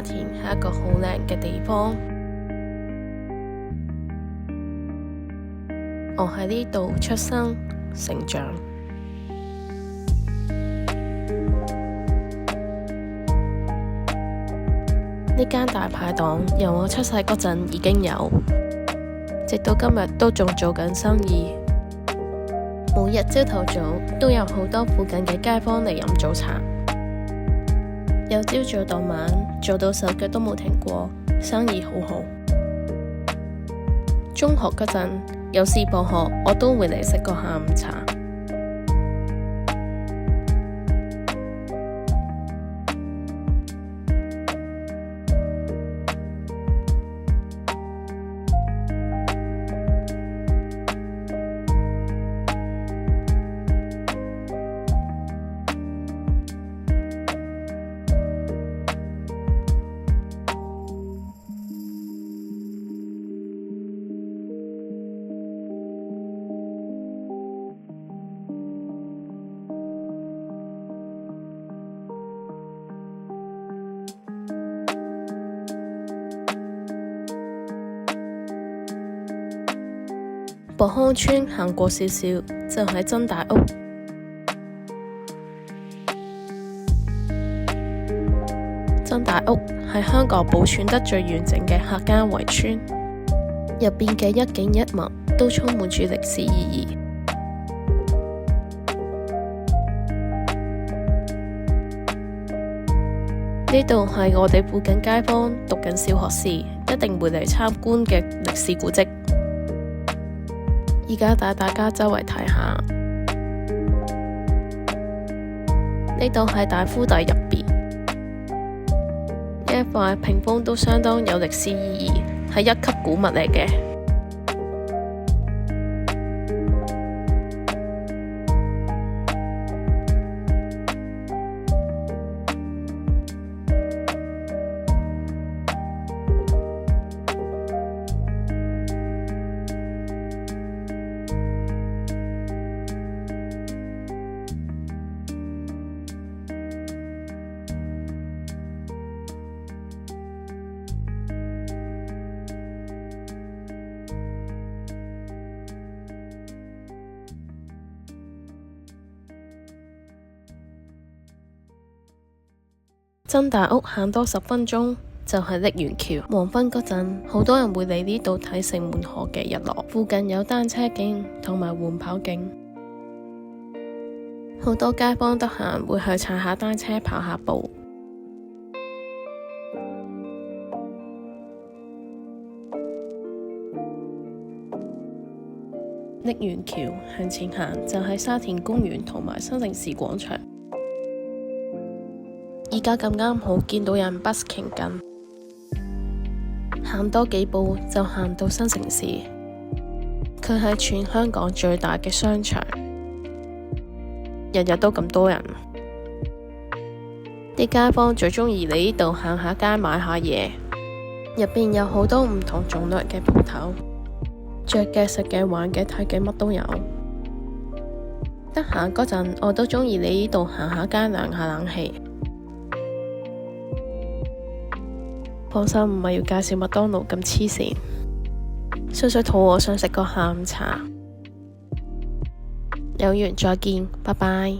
田係一個好靚嘅地方，我喺呢度出生成長。呢間大排檔由我出世嗰陣已經有，直到今日都仲做緊生意。每日朝頭早都有好多附近嘅街坊嚟飲早茶，由朝做到晚，做到手腳都冇停過，生意好好。中學嗰陣有時放學，我都會嚟食個下午茶。博康村行過少少就係真大屋。真大屋係香港保存得最完整嘅客家圍村，入邊嘅一景一物都充滿住歷史意義。呢度係我哋附近街坊讀緊小學時一定會嚟參觀嘅歷史古蹟。而家帶大家周圍睇下，呢度係大夫第入邊，呢一塊屏風都相當有歷史意義，係一級古物嚟嘅。真大屋行多10分鐘就係瀝源橋。黃昏嗰陣，好多人會嚟呢度睇城門河嘅日落。附近有單車徑同埋緩跑徑，好多街坊得閒會去踩下單車、跑下步。瀝源橋向前行就係沙田公園同埋新城市廣場。而家咁啱好見到有人 busking 緊，行多幾步就行到新城市。佢係全香港最大嘅商場，日日都咁多人。啲街坊最鍾意嚟呢度行下街買下嘢，入邊有好多唔同種類嘅鋪頭，着嘅、食嘅、玩嘅、睇嘅乜都有。得閒嗰陣我都鍾意嚟呢度行下街涼下冷氣。放心，唔係要介紹麥當勞咁黐線，純粹肚餓想食個下午茶。有緣再見，拜拜。